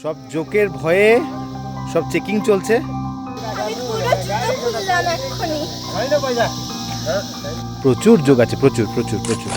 সব জোকের ভয়ে সব চেকিং চলছে। প্রচুর জোক আছে, প্রচুর প্রচুর প্রচুর।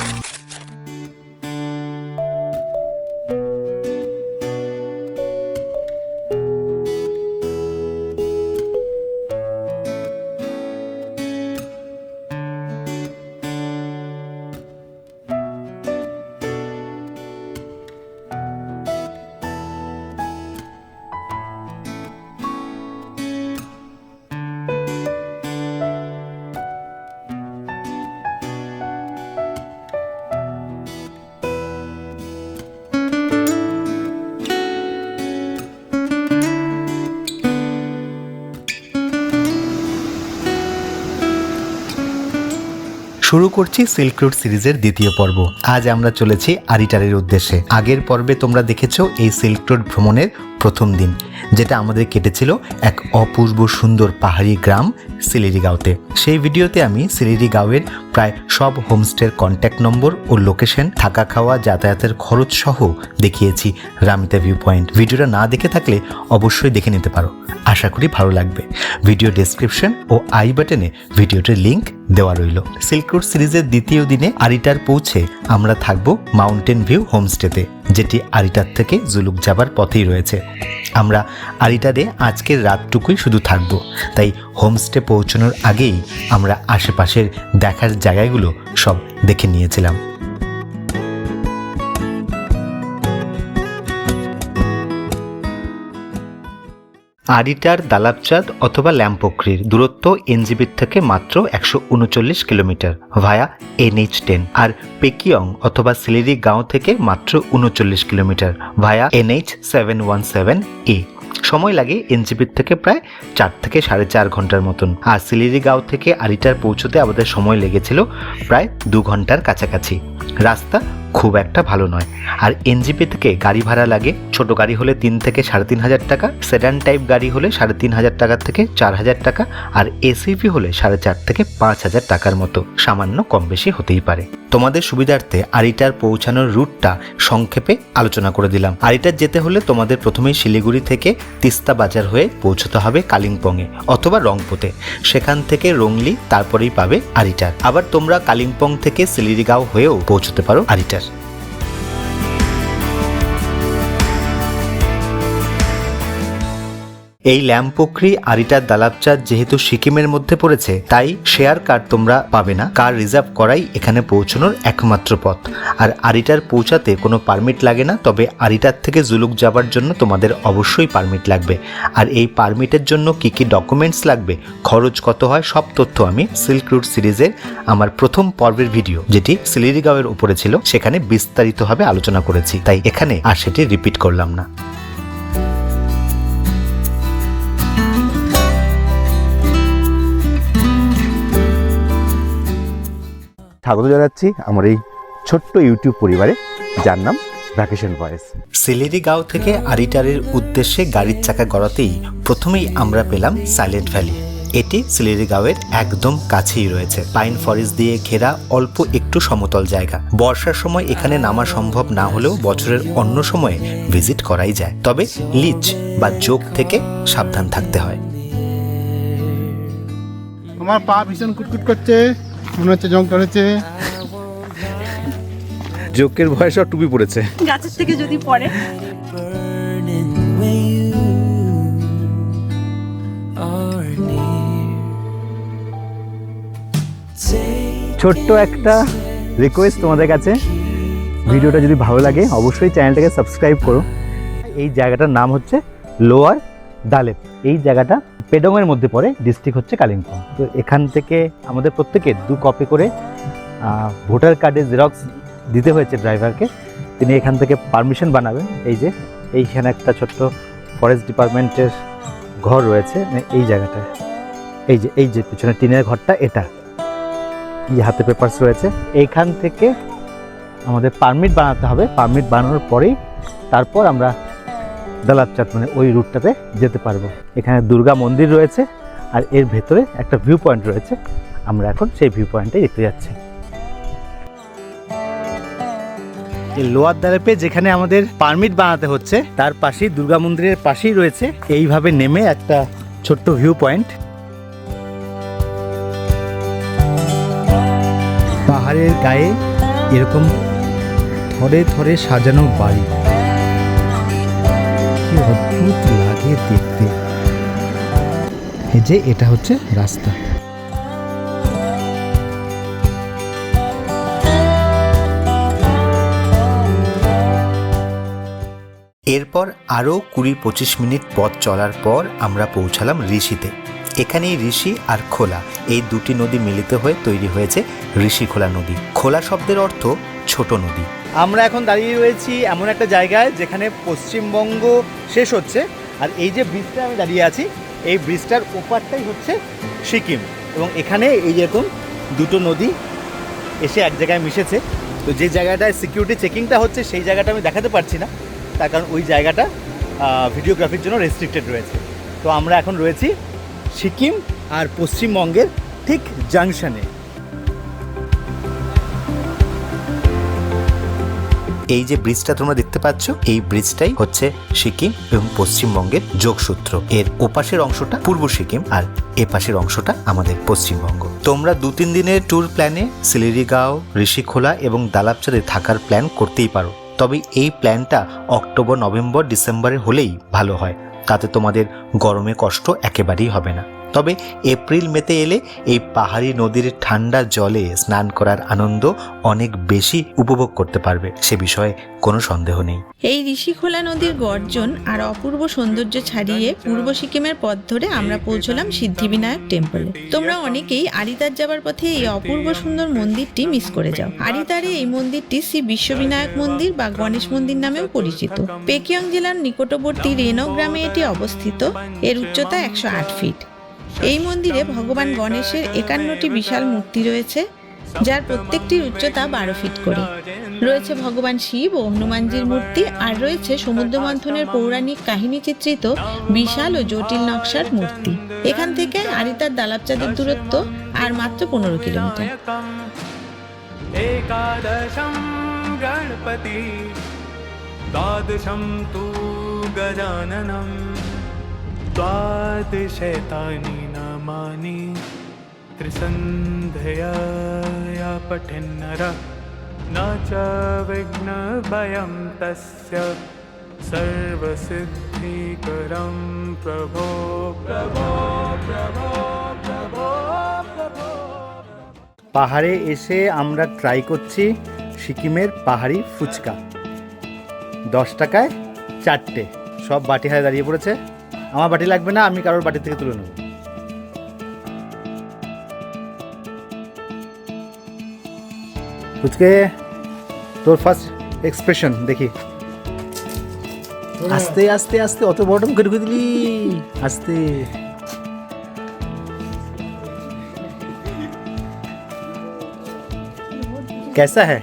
শুরু করছি সিল্ক রুট সিরিজের দ্বিতীয় পর্ব। আজ আমরা চলেছি আরিটারের উদ্দেশ্যে। আগের পর্বে তোমরা দেখেছো এই সিল্ক রুট ভ্রমণের প্রথম দিন, যেটা আমাদের কেটেছিল এক অপূর্ব সুন্দর পাহাড়ি গ্রাম সিলেরিগাঁওতে। সেই ভিডিওতে আমি সিলেরিগাঁওয়ের প্রায় সব হোমস্টের কন্ট্যাক্ট নম্বর ও লোকেশন, থাকা খাওয়া, যাতায়াতের খরচ সহ দেখিয়েছি রামিতা ভিউ পয়েন্ট। ভিডিওটা না দেখে থাকলে অবশ্যই দেখে নিতে পারো, আশা করি ভালো লাগবে। ভিডিও ডেসক্রিপশন ও আই বাটনে ভিডিওটির লিঙ্ক দেওয়া রইল। সিল্ক রুট সিরিজের দ্বিতীয় দিনে আরিটার পৌঁছে আমরা থাকবো মাউন্টেন ভিউ হোমস্টেতে, যেটি আরিটার থেকে জুলুক যাবার পথেই রয়েছে। আমরা আরিটারে আজকের রাতটুকুই শুধু থাকবো, তাই হোমস্টে পৌঁছানোর আগেই আমরা আশেপাশের দেখার জায়গাগুলো সব দেখে নিয়েছিলাম। আরিটার দালাবচাঁদ অথবা ল্যাম্পোক্রির দূরত্ব এনজিবির থেকে মাত্র 139 কিলোমিটার ভায়া NH10, আর পেকিয়ং অথবা সিলেরিগাঁও থেকে মাত্র 39 কিলোমিটার ভায়া NH717A। সময় লাগে এনজিবির থেকে প্রায় 4 থেকে 4.5 ঘন্টার মতন। আর সিলেরিগাঁও থেকে আরিটার পৌঁছতে আমাদের সময় লেগেছিল প্রায় 2 ঘন্টার কাছাকাছি। রাস্তা খুব একটা ভালো নয়। আর এনজিপি থেকে গাড়ি ভাড়া লাগে, ছোট গাড়ি হলে 3 থেকে 3,500 টাকা, সেডান টাইপ গাড়ি হলে 3,500 টাকা থেকে 4,000 টাকা, আর এসইভি হলে 4,500 থেকে 5,000 টাকার মতো, সামান্য কম বেশি হতেই পারে। তোমাদের সুবিধার্থে আরিটার পৌঁছানোর রুটটা সংক্ষেপে আলোচনা করে দিলাম। আরিটার যেতে হলে তোমাদের প্রথমেই শিলিগুড়ি থেকে তিস্তা বাজার হয়ে পৌঁছতে হবে কালিম্পংয়ে অথবা রংপুতে, সেখান থেকে রংলি, তারপরেই পাবে আরিটার। আবার তোমরা কালিম্পং থেকে সিলেরিগাঁও হয়েও পৌঁছতে পারো আরিটার। এই ল্যাম্পোক্রি আরিটার দালাবচাঁদ যেহেতু সিকিমের মধ্যে পড়েছে, তাই শেয়ার কার তোমরা পাবে না। কার রিজার্ভ করাই এখানে পৌঁছানোর একমাত্র পথ। আর আরিটার পৌঁছাতে কোনো পারমিট লাগে না, তবে আরিটার থেকে জুলুক যাবার জন্য তোমাদের অবশ্যই পারমিট লাগবে। আর এই পারমিটের জন্য কি কি ডকুমেন্টস লাগবে, খরচ কত হয়, সব তথ্য আমি সিল্ক রুট সিরিজের আমার প্রথম পর্বের ভিডিও, যেটি সিলেরিগাঁওয়ের উপরে ছিল, সেখানে বিস্তারিতভাবে আলোচনা করেছি, তাই এখানে আর সেটি রিপিট করলাম না। স্বাগত জানাচ্ছি আমার এই ছোট্ট ইউটিউব পরিবারে, যার নাম ভ্যাকেশন ভয়েস। সিলেরিগাঁও থেকে আরিটারের উদ্দেশ্যে গাড়ির চাকা গড়াতেই প্রথমেই আমরা পেলাম সাইলেন্ট ভ্যালি। এটি সিলেরিগাঁওয়ের একদম কাছেই রয়েছে। পাইন ফরেস্ট দিয়ে ঘেরা অল্প একটু সমতল জায়গা। বর্ষার সময় এখানে নামা সম্ভব না হলেও বছরের অন্য সময়ে ভিজিট করাই যায়, তবে লিচ বা জোক থেকে সাবধান থাকতে হয়। আমার পা ভীষণ কুটকুট করছে, মনে হচ্ছে জং ধরেছে। জোকের ভয়ে সব টুপি পড়েছে, গাছের থেকে যদি পড়ে। ছোট্ট একটা রিকোয়েস্ট তোমাদের কাছে, ভিডিওটা যদি ভালো লাগে অবশ্যই চ্যানেলটাকে সাবস্ক্রাইব করো। এই জায়গাটার নাম হচ্ছে লোয়ার দালেপ। এই জায়গাটা পেডংয়ের মধ্যে পড়ে, ডিস্ট্রিক্ট হচ্ছে কালিম্পং। তো এখান থেকে আমাদের প্রত্যেকে 2 কপি করে ভোটার কার্ডের জেরক্স দিতে হয়েছে ড্রাইভারকে। তিনি এখান থেকে পারমিশন বানাবেন। এই যে এইখানে একটা ছোট্ট ফরেস্ট ডিপার্টমেন্টের ঘর রয়েছে এই জায়গাটায়। এই যে পিছনে টিনের ঘরটা, এটা এই হাতে পেপারস রয়েছে। এইখান থেকে আমাদের পারমিট বানাতে হবে। পারমিট বানানোর পরেই তারপর আমরা দালাবচাঁদ মানে ওই রুটটাতে যেতে পারবো। এখানে দুর্গা মন্দির রয়েছে আর এর ভেতরে একটা ভিউ পয়েন্ট রয়েছে। আমরা এখন সেই ভিউ পয়েন্টে দেখতে যাচ্ছি। এই লোয়ার দালাপে যেখানে আমাদের পারমিট বানাতে হচ্ছে তার পাশেই দুর্গা মন্দিরের পাশেই রয়েছে এইভাবে নেমে একটা ছোট্ট ভিউ পয়েন্ট। পাহাড়ের গায়ে এরকম থরে থরে সাজানো বাড়ি, কি অদ্ভুত লাগে দেখতে। এই যে এটা হচ্ছে রাস্তা। এরপর আরও 20-25 মিনিট পথ চলার পর আমরা পৌঁছালাম ঋষিতে। এখানেই ঋষি আর খোলা এই দুটি নদী মিলিত হয়ে তৈরি হয়েছে ঋষিখোলা নদী। খোলা শব্দের অর্থ ছোট নদী। আমরা এখন দাঁড়িয়ে রয়েছি এমন একটা জায়গায় যেখানে পশ্চিমবঙ্গ শেষ হচ্ছে, আর এই যে ব্রিজটা আমি দাঁড়িয়ে আছি এই ব্রিজটার ওপারটাই হচ্ছে সিকিম, এবং এখানে এই যেরকম দুটো নদী এসে এক জায়গায় মিশেছে। তো যে জায়গাটায় সিকিউরিটি চেকিংটা হচ্ছে সেই জায়গাটা আমি দেখাতে পারছি না, তার কারণ ওই জায়গাটা ভিডিওগ্রাফির জন্য রেস্ট্রিক্টেড রয়েছে। তো আমরা এখন রয়েছি সিকিম আর পশ্চিমবঙ্গের ঠিক জাংশনে। এই যে ব্রিজটা তোমরা দেখতে পাচ্ছ এই ব্রিজটাই হচ্ছে সিকিম এবং পশ্চিমবঙ্গের যোগসূত্র। এর ওপাশের অংশটা পূর্ব সিকিম আর এপাশের অংশটা আমাদের পশ্চিমবঙ্গ। তোমরা 2-3 দিনের ট্যুর প্ল্যানে সিলিরিগাঁও, ঋষিখোলা এবং দালাপচাঁদে থাকার প্ল্যান করতেই পারো, তবে এই প্ল্যানটা অক্টোবর, নভেম্বর, ডিসেম্বরে হলেই ভালো হয়, তাতে তোমাদের গরমে কষ্ট একেবারেই হবে না। তবে এপ্রিল মেতে এলে এই পাহাড়ি নদীর ঠান্ডা জলে স্নান করার আনন্দ অনেক বেশি উপভোগ করতে পারবে, সে বিষয়ে কোনো সন্দেহ নেই। এই ঋষিখোলা নদীর গর্জন আর অপূর্ব সৌন্দর্য ছাড়িয়ে পূর্ব সিকিমের পথ ধরে আমরা পৌঁছলাম সিদ্ধিবিনায়ক টেম্পলে। তোমরা অনেকেই আরিতার যাবার পথে এই অপূর্ব সুন্দর মন্দিরটি মিস করে যাও। আরিতারে এই মন্দিরটি শ্রী বিশ্ববিনায়ক মন্দির বা গণেশ মন্দির নামেও পরিচিত। পেকিয়ং জেলার নিকটবর্তী রেনো গ্রামে এটি অবস্থিত। এর উচ্চতা 108 ফিট। এই মন্দিরে ভগবান গণেশের 51টি বিশাল মূর্তি রয়েছে, যার প্রত্যেকটির উচ্চতা 12 ফিট করে। রয়েছে ভগবান শিব ও হনুমানজির মূর্তি, আর রয়েছে সমুদ্র মন্থনের পৌরাণিক কাহিনী চিত্রিত বিশাল ও জটিল নকশার মূর্তি। এখান থেকে আরিতার দালাপচাঁদের দূরত্ব আর মাত্র 15 কিলোমিটার। एकादशं गणपति द्वादशं तु गजाननं द्वादशैतानि नामानि त्रिसन्ध्यया पठेन्नरः न च विघ्नभयं तस्य सर्वसिद्धिकरं प्रभो प्रभो प्रभो प्रभो प्रभो। পাহাড়ে এসে আমরা ট্রাই করছি সিকিমের পাহাড়ি ফুচকা। 10 টাকায় 4টে, সব বাটি হাতে দাঁড়িয়ে পড়েছে। আমার বাটি লাগবে না, আমি কারোর বাটি থেকে তুলে নেব। ফুচকে তোর ফার্স্ট এক্সপ্রেশন দেখি। আস্তে আস্তে আস্তে, অত বটম করে ঢুকে দিলি, আস্তে। कैसा है?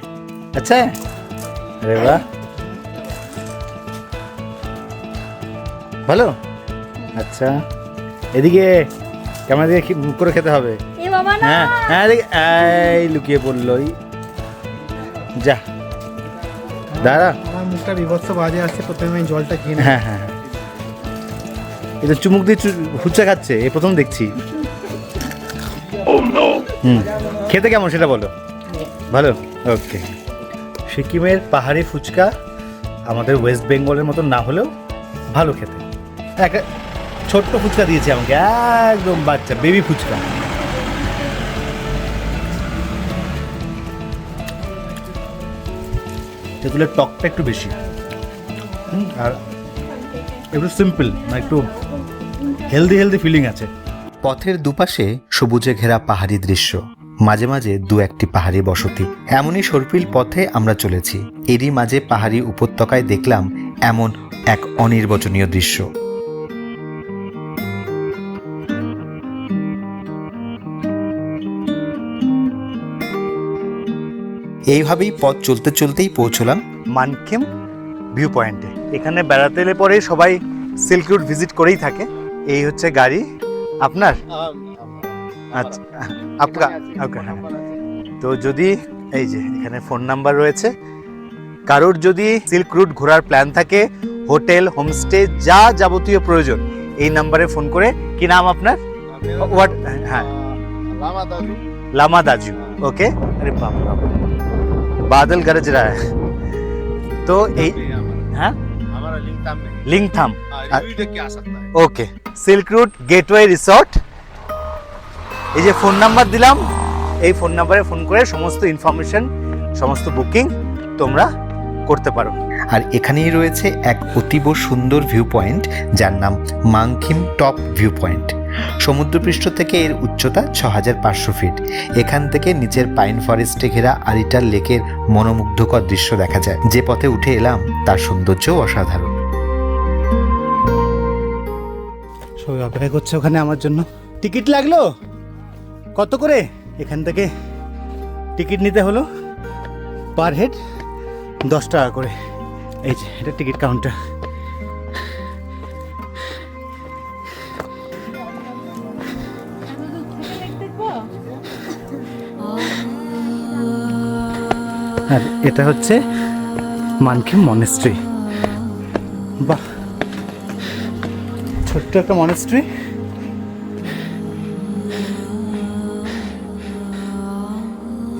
अच्छा है? अरे वाह, ভালো। আচ্ছা, এদিকে ক্যামেরা দিয়ে মুখ করে খেতে হবে। হ্যাঁ হ্যাঁ, এই লুকিয়ে পড়লো, যা দাঁড়া। আমার মুখটা বিভৎস বাজে আসছে, প্রথমে আমি জলটা খেয়ে নিই। হ্যাঁ হ্যাঁ, এই তো চুমুক দিয়ে ফুচকা খাচ্ছে, এই প্রথম দেখছি। খেতে কেমন সেটা বলো। ভালো, ওকে। সিকিমের পাহাড়ি ফুচকা আমাদের ওয়েস্ট বেঙ্গলের মতো না হলেও ভালো খেতে। একটা ছোট্ট ফুচকা দিয়েছে আমাকে, একদম বাচ্চা বেবি ফুচকা। তেঁতুলের টকটা একটু বেশি, আর একটু সিম্পল, মানে একটু হেলদি হেলদি ফিলিং আছে। পথের দুপাশে সবুজে ঘেরা পাহাড়ি দৃশ্য, মাঝে মাঝে 2-1টি পাহাড়ি বসতি। এমনই সর্পিল পথে আমরা চলেছি। এরই মাঝে পাহাড়ি উপত্যকায় দেখলাম এমন এক অনির্বচনীয় দৃশ্য। এইভাবেই পথ চলতে চলতেই পৌঁছলাম মানকিম ভিউ পয়েন্টে। এখানে বেড়াতে এলে পরে সবাই সিল্ক রুট ভিজিট করেই থাকে। এই হচ্ছে গাড়ি আপনার? আচ্ছা, আপনার? ওকে, হ্যাঁ। তো যদি এই যে এখানে ফোন নাম্বার রয়েছে, কারোর যদি সিল্ক রুট ঘোরার প্ল্যান থাকে, হোটেল, হোমস্টে যা যাবতীয় প্রয়োজন এই নাম্বারে ফোন করে, কি নাম আপনার? হোয়াট? হ্যাঁ, लामा दाजू। ओके, अरे बाप रे, बादल गरज रहा है। तो हाँ, हमारा लिंकथाम में लिंकथाम, रिव्यू देख के आ सकता है। Okay, silk route gateway resort. এই যে ফোন নাম্বার দিলাম, এই ফোন নাম্বারে ফোন করে সমস্ত ইনফরমেশন, সমস্ত বুকিং তোমরা করতে পারো। আর এখানেই রয়েছে এক অতীব সুন্দর ভিউ পয়েন্ট, যার নাম মাংখিম টপ ভিউ পয়েন্ট। সমুদ্রপৃষ্ঠ থেকে এর উচ্চতা 6500 ফিট। এখান থেকে নিচের পাইন ফরেস্টে ঘেরা আরিটার লেকের মনোমুগ্ধকর দৃশ্য দেখা যায়। যে পথে উঠে এলাম তার সৌন্দর্যও অসাধারণ। সবাই অপেক্ষা করছে ওখানে আমার জন্য। টিকিট লাগলো কত করে? এখান থেকে টিকিট নিতে হলো পার হেড 10 টাকা করে। এই যে এটা টিকিট কাউন্টার। আর এটা হচ্ছে মানকিম মনেস্ট্রি। বাহ, ছোট্ট একটা মনেস্ট্রি।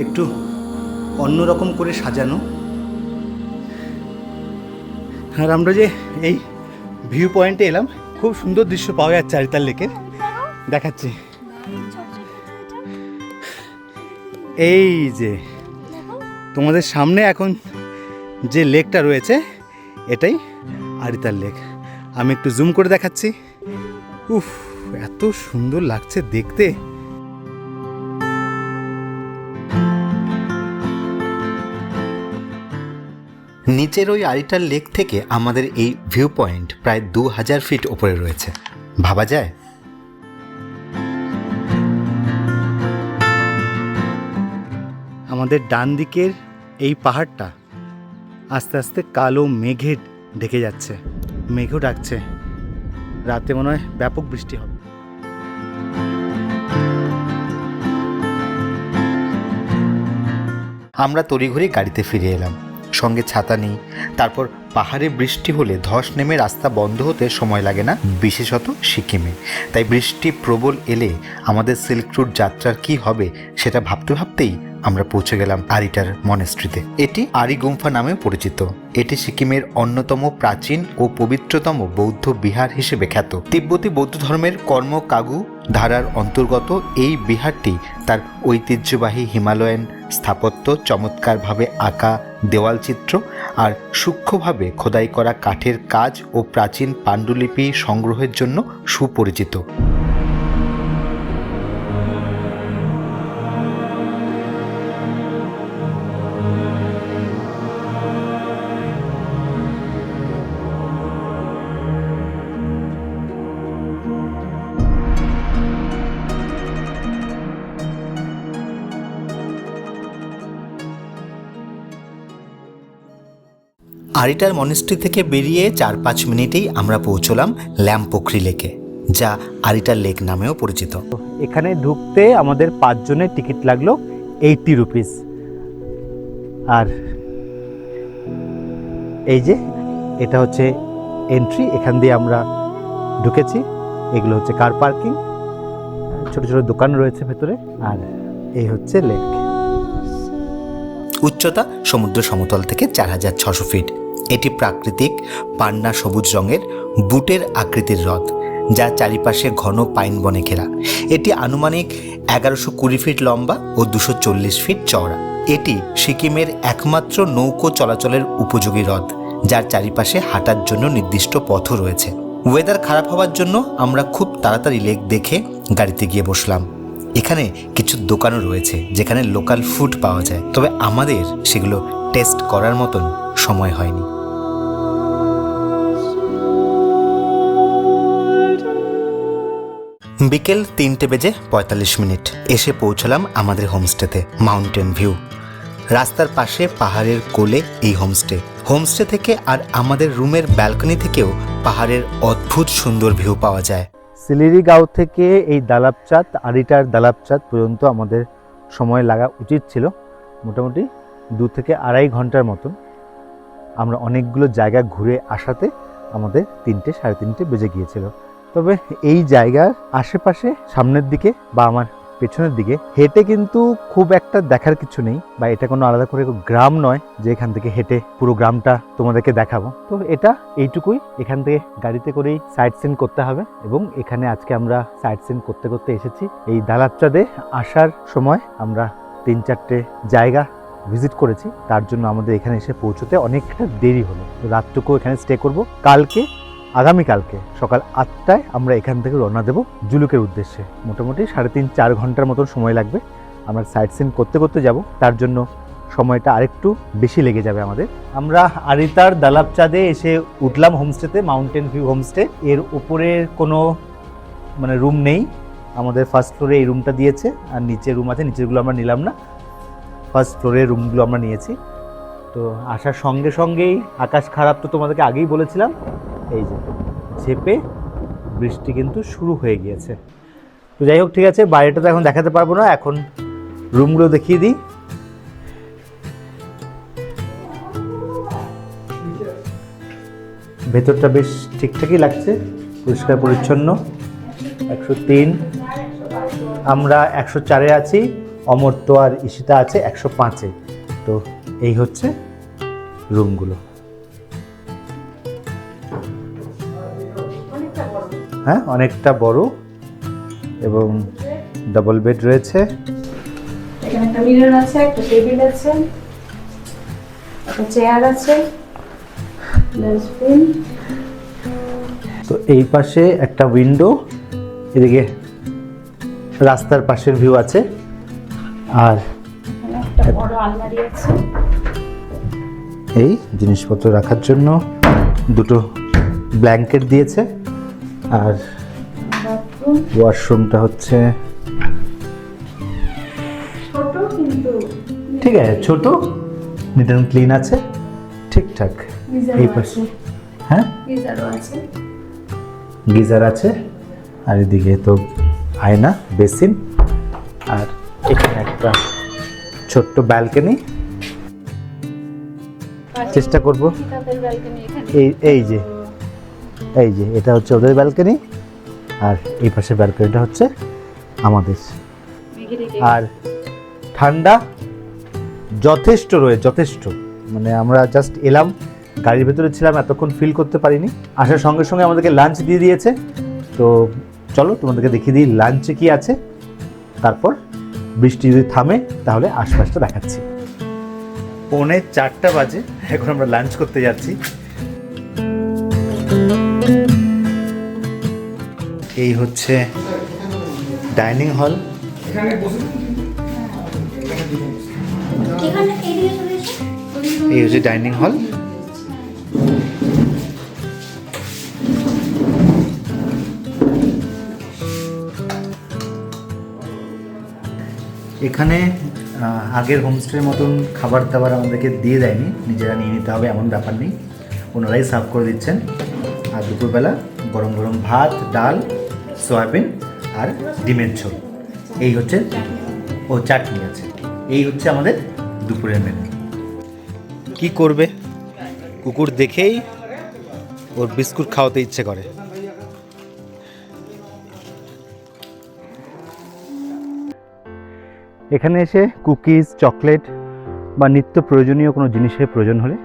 একটু অন্যরকম করে সাজানো। আর আমরা যে এই ভিউ পয়েন্টে এলাম, খুব সুন্দর দৃশ্য পাওয়া যাচ্ছে আরিতার লেকের। দেখাচ্ছি, এই যে তোমাদের সামনে এখন যে লেকটা রয়েছে এটাই আরিতার লেক। আমি একটু জুম করে দেখাচ্ছি। উফ, এত সুন্দর লাগছে দেখতে। নিচের ওই আরিটার লেক থেকে আমাদের এই ভিউ পয়েন্ট প্রায় 2000 ফিট ওপরে রয়েছে। ভাবা যায়? আমাদের ডান দিকের এই পাহাড়টা আস্তে আস্তে কালো মেঘে ঢেকে যাচ্ছে, মেঘও ডাকছে। রাতে মনে হয় ব্যাপক বৃষ্টি হবে। আমরা তড়িঘড়ি গাড়িতে ফিরে এলাম, সঙ্গে ছাতা নেই। তারপর পাহাড়ে বৃষ্টি হলে ধস নেমে রাস্তা বন্ধ হতে সময় লাগে না, বিশেষত সিকিমে। তাই বৃষ্টি প্রবল এলে আমাদের সিল্ক রুট যাত্রার কি হবে সেটা ভাবতে ভাবতেই আমরা পৌঁছে গেলাম আরিটার মনেস্ট্রিতে। এটি আরি গুম্ফা নামেও পরিচিত। এটি সিকিমের অন্যতম প্রাচীন ও পবিত্রতম বৌদ্ধ বিহার হিসেবে খ্যাত। তিব্বতী বৌদ্ধ ধর্মের কর্মকাগু ধারার অন্তর্গত এই বিহারটি তার ঐতিহ্যবাহী হিমালয়ান স্থাপত্য, চমৎকারভাবে আঁকা দেওয়াল চিত্র আর সূক্ষ্মভাবে খোদাই করা কাঠের কাজ ও প্রাচীন পাণ্ডুলিপি সংগ্রহের জন্য সুপরিচিত। আরিটার মনেস্ট্রি থেকে বেরিয়ে 4-5 মিনিটেই আমরা পৌঁছলাম ল্যাম্পোক্রি লেকে, যা আরিটার লেক নামেও পরিচিত। এখানে ঢুকতে আমাদের 5 জনের টিকিট লাগলো 80 রুপিস। আর এই যে এটা হচ্ছে এন্ট্রি, এখান দিয়ে আমরা ঢুকেছি। এগুলো হচ্ছে কার পার্কিং, ছোট ছোট দোকান রয়েছে ভেতরে। আর এই হচ্ছে লেক। উচ্চতা সমুদ্র সমতল থেকে 4600 ফিট। এটি প্রাকৃতিক পান্না সবুজ রঙের বুটের আকৃতির হ্রদ, যা চারিপাশে ঘন পাইন বনে ঘেরা। এটি আনুমানিক 1120 ফিট লম্বা ও 240 ফিট চওড়া। এটি সিকিমের একমাত্র নৌকো চলাচলের উপযোগী হ্রদ, যার চারিপাশে হাঁটার জন্য নির্দিষ্ট পথও রয়েছে। ওয়েদার খারাপ হওয়ার জন্য আমরা খুব তাড়াতাড়ি লেক দেখে গাড়িতে গিয়ে বসলাম। এখানে কিছু দোকানও রয়েছে যেখানে লোকাল ফুড পাওয়া যায়, তবে আমাদের সেগুলো টেস্ট করার মতন সময় হয়নি। বিকেল 3:45 এসে পৌঁছলাম আমাদের হোমস্টেতে, মাউন্টেন ভিউ। রাস্তার পাশে পাহাড়ের কোলে এই হোমস্টে থেকে আর আমাদের রুমের ব্যালকনি থেকেও পাহাড়ের অদ্ভুত সুন্দর ভিউ পাওয়া যায়। সিলিরি গাঁও থেকে এই দালাপচাঁদ, আরিটার দালাপচাঁদ পর্যন্ত আমাদের সময় লাগা উচিত ছিল মোটামুটি 2 থেকে 2.5 ঘন্টার মতন। আমরা অনেকগুলো জায়গা ঘুরে আসাতে আমাদের 3টে সাড়ে 3টে বেজে গিয়েছিল। তবে এই জায়গার আশেপাশে সামনের দিকে বা আমার পেছনের দিকে হেঁটে কিন্তু খুব একটা দেখার কিছু নেই, বা এটা কোনো আলাদা করে গ্রাম নয় যে এখান থেকে হেঁটে পুরো গ্রামটা তোমাদেরকে দেখাবো। তো এটা এইটুকুই, এখান থেকে গাড়িতে করেই সাইট সিন করতে হবে। এবং এখানে আজকে আমরা সাইট সিন করতে করতে এসেছি। এই দালাবচাঁদে আসার সময় আমরা 3-4টে জায়গা ভিজিট করেছি, তার জন্য আমাদের এখানে এসে পৌঁছতে অনেকটা দেরি হলো। রাতটুকু এখানে স্টে করব। আগামীকালকে সকাল 8টায় আমরা এখান থেকে রওনা দেব জুলুকের উদ্দেশ্যে। মোটামুটি 3.5-4 ঘন্টার মতন সময় লাগবে। আমরা সাইট সিন করতে করতে যাব, তার জন্য সময়টা আরেকটু বেশি লেগে যাবে আমাদের। আমরা আরিতার দালাবচাঁদে এসে উঠলাম হোমস্টেতে, মাউন্টেন ভিউ হোমস্টে। এর উপরে কোনো রুম নেই, আমাদের ফার্স্ট ফ্লোরে এই রুমটা দিয়েছে, আর নিচে রুম আছে, নিচেরগুলো আমরা নিলাম না, ফার্স্ট ফ্লোরের রুমগুলো আমরা নিয়েছি। তো আসার সঙ্গে সঙ্গেই আকাশ খারাপ, তো তোমাদেরকে আগেই বলেছিলাম। এই যে ঝেপে বৃষ্টি কিন্তু শুরু হয়ে গিয়েছে। তো যাই হোক, ঠিক আছে, বাইরেটা তো এখন দেখাতে পারবো না, এখন রুমগুলো দেখিয়ে দিই। ভেতরটা বেশ ঠিকঠাকই লাগছে, পরিষ্কার পরিচ্ছন্ন। 103, আমরা 104-এ আছি, অমর্ত্য আর ঈশিতা আছে 105-এ। তো এই হচ্ছে রুমগুলো। হ্যাঁ, অনেকটা বড় এবং ডাবল বেড রয়েছে। এখানে একটা মিরর আছে, একটা টেবিল আছে, একটা চেয়ার আছে, ডাস্টবিন। তো এই পাশে একটা উইন্ডো, এদিকে রাস্তার পাশের ভিউ আছে, আর এখানে একটা বড় আলমারি আছে। এই জিনিসপত্র রাখার জন্য 2টো ব্ল্যাঙ্কেট দিয়েছে। আর বাথরুম ওয়াশরুমটা হচ্ছে ছোট কিন্তু ঠিক আছে, ছোট, নিট অ্যান্ড ক্লিন আছে, ঠিকঠাক। এই পাশে হ্যাঁ গিজারও আছে। গিজার আছে, আর এদিকে তো আয়না, বেসিন, আর এখানে একটা ছোট্ট ব্যালকনি। চেষ্টা করব তাদের ব্যালকনি এখানে। এই যে এটা হচ্ছে ওদের ব্যালকনি, আর এই পাশে ব্যালকনিটা হচ্ছে আমাদের। আর ঠান্ডা যথেষ্ট যথেষ্ট, আমরা জাস্ট এলাম, গাড়ির ভেতরে ছিলাম, এতক্ষণ ফিল করতে পারিনি। আসার সঙ্গে সঙ্গে আমাদেরকে লাঞ্চ দিয়ে দিয়েছে। তো চলো তোমাদেরকে দেখিয়ে দিই লাঞ্চে কি আছে, তারপর বৃষ্টি যদি থামে তাহলে আশপাশটা দেখাচ্ছি। 3:45 বাজে, এখন আমরা লাঞ্চ করতে যাচ্ছি। এই হচ্ছে ডাইনিং হল। এই হচ্ছে ডাইনিং হল। এখানে আগের হোমস্টের মতন খাবার দাবার আমাদেরকে দিয়ে দেয়নি, নিজেরা নিয়ে নিতে হবে এমন ব্যাপার নেই, ওনারাই সার্ভ করে দিচ্ছেন। আর দুপুরবেলা গরম গরম ভাত, ডাল, সয়াবিন আর ডিমের ঝোল, এই হচ্ছে, ও চাটনি আছে। এই হচ্ছে আমাদের দুপুরের মেনু। কি করবে, কুকুর দেখেই ওর বিস্কুট খাওয়াতে ইচ্ছে করে। এখানে এসে কুকিজ, চকলেট বা নিত্য প্রয়োজনীয় কোনো জিনিসের প্রয়োজন হলে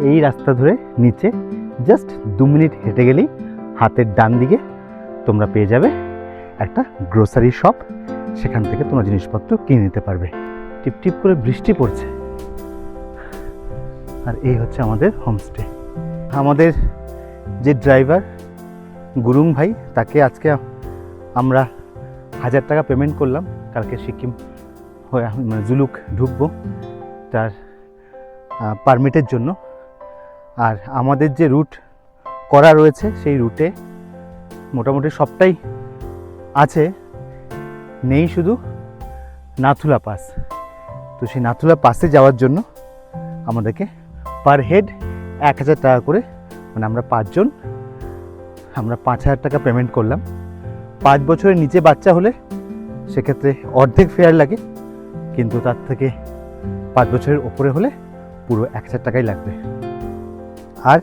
এই রাস্তা ধরে নিচে জাস্ট 2 মিনিট হেঁটে গেলেই হাতের ডান দিকে তোমরা পেয়ে যাবে একটা গ্রোসারি শপ, সেখান থেকে তোমরা জিনিসপত্র কিনে নিতে পারবে। টিপ টিপ করে বৃষ্টি পড়ছে। আর এই হচ্ছে আমাদের হোমস্টে। আমাদের যে ড্রাইভার গুরুং ভাই, তাকে আজকে আমরা 1000 টাকা পেমেন্ট করলাম। কালকে সিকিম হয়ে জুলুক ঢুকবো তার পারমিটের জন্য। আর আমাদের যে রুট করা রয়েছে সেই রুটে মোটামুটি সবটাই আছে, নেই শুধু নাথুলা পাস। তো সেই নাথুলা পাসে যাওয়ার জন্য আমাদেরকে পার হেড 1000 টাকা করে, আমরা 5 জন, আমরা 5000 টাকা পেমেন্ট করলাম। 5 বছরের নিচে বাচ্চা হলে সেক্ষেত্রে অর্ধেক ফেয়ার লাগে, কিন্তু তার থেকে 5 বছরের ওপরে হলে পুরো 1000 টাকাই লাগবে। আর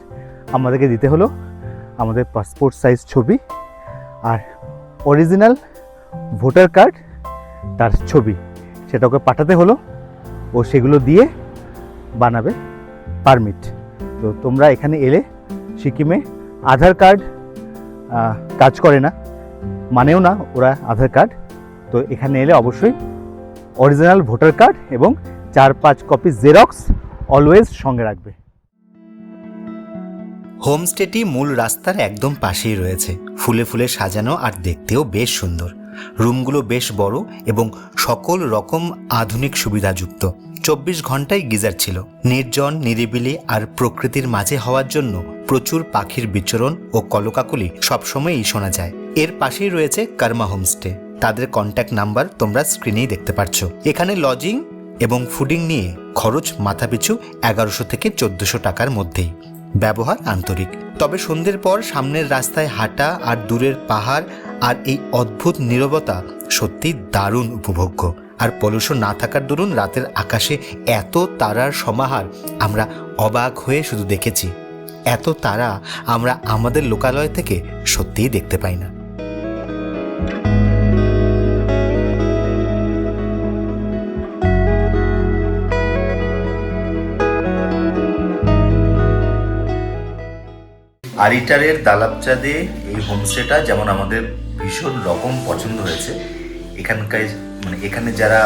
আমাদেরকে দিতে হলো আমাদের পাসপোর্ট সাইজ ছবি আর অরিজিনাল ভোটার কার্ড, তার ছবি, সেটা ওকে পাঠাতে হলো। ও সেগুলো দিয়ে বানাবে পারমিট। তো তোমরা এখানে এলে, সিকিমে আধার কার্ড কাজ করে না, মানেও না ওরা আধার কার্ড। তো এখানে এলে অবশ্যই অরিজিনাল ভোটার কার্ড এবং 4-5 কপি জেরক্স অলওয়েজ সঙ্গে রাখবে। হোমস্টেটি মূল রাস্তার একদম পাশেই রয়েছে, ফুলে ফুলে সাজানো আর দেখতেও বেশ সুন্দর। রুমগুলো বেশ বড় এবং সকল রকম আধুনিক সুবিধাযুক্ত। 24 ঘন্টায় গিজার ছিল। নির্জন, নিরিবিলি আর প্রকৃতির মাঝে হওয়ার জন্য প্রচুর পাখির বিচরণ ও কলকাকলি সবসময়ই শোনা যায়। এর পাশেই রয়েছে কর্মা হোমস্টে। তাদের কন্ট্যাক্ট নাম্বার তোমরা স্ক্রিনেই দেখতে পাচ্ছ। এখানে লজিং এবং ফুডিং নিয়ে খরচ মাথাপিছু 1100 থেকে 1400 টাকার মধ্যেই। ব্যবহার আন্তরিক। তবে সন্ধ্যের পর সামনের রাস্তায় হাঁটা আর দূরের পাহাড় আর এই অদ্ভুত নীরবতা সত্যি দারুণ উপভোগ্য। আর পলিউশন না থাকার দরুন রাতের আকাশে এত তারার সমাহার আমরা অবাক হয়ে শুধু দেখেছি। এত তারা আমরা আমাদের লোকালয় থেকে সত্যিই দেখতে পাই না। আরিটারের দালাবচাঁদে এই হোমস্টেটা যেমন আমাদের ভীষণ রকম পছন্দ হয়েছে, এখানকার এখানে যারা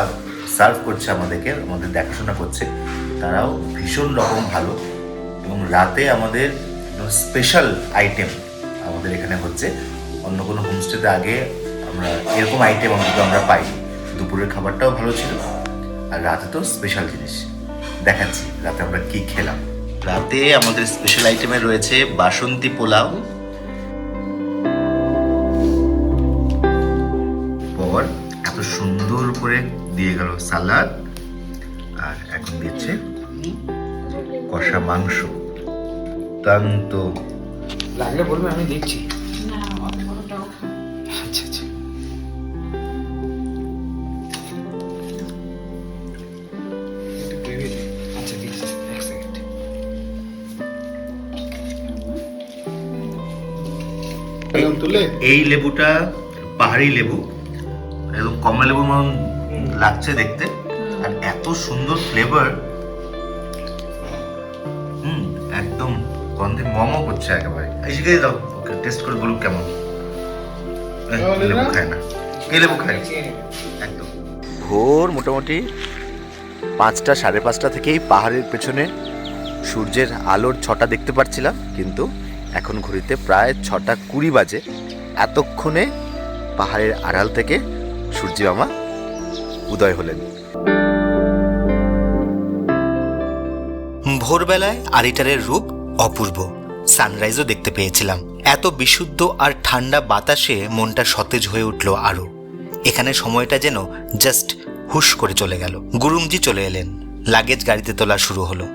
সার্ভ করছে আমাদের দেখাশোনা করছে তারাও ভীষণ রকম ভালো। এবং রাতে আমাদের স্পেশাল আইটেম আমাদের এখানে হচ্ছে। অন্য কোনো হোমস্টেতে আগে আমরা এরকম আইটেম আমরা পাই। দুপুরের খাবারটাও ভালো ছিল, আর রাতে তো স্পেশাল জিনিস দেখাচ্ছি রাতে আমরা কি খেলাম। রাতে আমাদের স্পেশাল আইটেমে রয়েছে বাসন্তী পোলাও, পর এত সুন্দর করে দিয়ে গেল সালাদ, আর এখন দিচ্ছে কষা মাংস। তান্ত লাগলে বলবে, আমি দেখছি। আচ্ছা আচ্ছা। আচ্ছা দিচ্ছি, এক সেকেন্ড। এই লেবুটা পাহাড়ি লেবু, একদম কমলা লেবুর মতন লাগছে দেখতে, আর এত সুন্দর ফ্লেভার। একদম গন্ধে মমো করছে একেবারে। এই শিখে দাও ওকে, টেস্ট করে বলুক কেমন। লেবু খায় না, এই লেবু খায় একদম। ভোর মোটামুটি 5টা 5:30 থেকেই পাহাড়ের পেছনে সূর্যের আলোর ছটা দেখতে পাচ্ছিলাম, কিন্তু এখন ঘড়িতে প্রায় 6:20 বাজে। এতক্ষণে পাহাড়ের আড়াল থেকে সূর্য মামা উদয় হলেন। ভোরবেলায় আরিটারের রূপ অপূর্ব। সানরাইজও দেখতে পেয়েছিলাম। এত বিশুদ্ধ আর ঠান্ডা বাতাসে মনটা সতেজ হয়ে উঠল আরো। এখানে সময়টা যেন জাস্ট হুশ করে চলে গেল। গুরুমজি চলে এলেন, লাগেজ গাড়িতে তোলা শুরু হলো।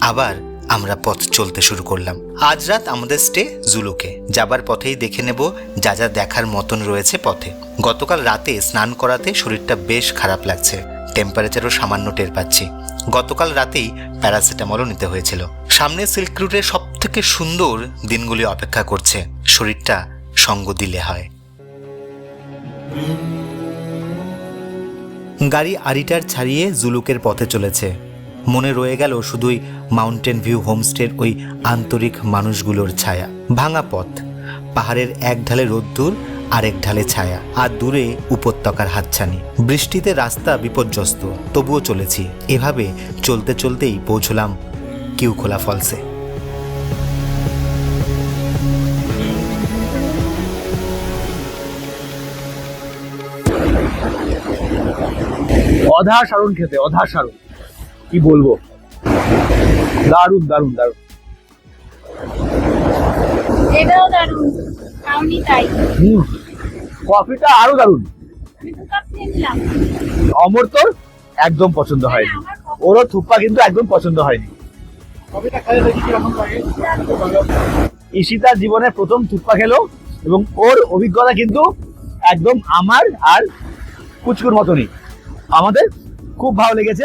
আবার আমরা পথ চলতে শুরু করলাম। আজ রাত আমাদের স্টে জুলুকে। যাবার পথেই দেখে নেব যা যা দেখার মতন রয়েছে পথে। গতকাল রাতে স্নান করাতে শরীরটা বেশ খারাপ লাগছে, টেম্পারেচারও সামান্য টের পাচ্ছি। গতকাল রাতেই প্যারাসিটামলও নিতে হয়েছিল। সামনে সিল্ক রুটের সব থেকে সুন্দর দিনগুলি অপেক্ষা করছে, শরীরটা সঙ্গ দিলে হয়। গাড়ি আরিটার ছাড়িয়ে জুলুকের পথে চলেছে। মনে রয়ে গেল শুধুই মাউন্টেন ভিউ হোমস্টের ওই আন্তরিক মানুষগুলোর ছায়া। ভাঙা পথ, পাহাড়ের এক ঢালে রোদ্দুর, আরেক ঢালে ছায়া, আর দূরে উপত্যকার হাতছানি। বৃষ্টিতে রাস্তা বিপর্যস্ত, তবুও চলেছি। এভাবে চলতে চলতেই পৌঁছলাম কিউখোলা ফলসে। অসাধারণ খেতে, অসাধারণ, কি বলবো, দারুণ দারুণ দারুণ। এটাও দারুণ, কাউনি তাই। কফিটা আরো দারুণ। আমি তো কাপ নিয়ে নিলাম। অমর তোর একদম পছন্দ হয়নি, ওরও থুপ্পা কিন্তু একদম পছন্দ হয়নি। কফিটা খাই দেখি কেমন লাগে। ঈশিতার জীবনের প্রথম থুপ্পা খেলো এবং ওর অভিজ্ঞতা কিন্তু একদম আমার আর কুচকুর মতনই। আমাদের খুব ভালো লেগেছে।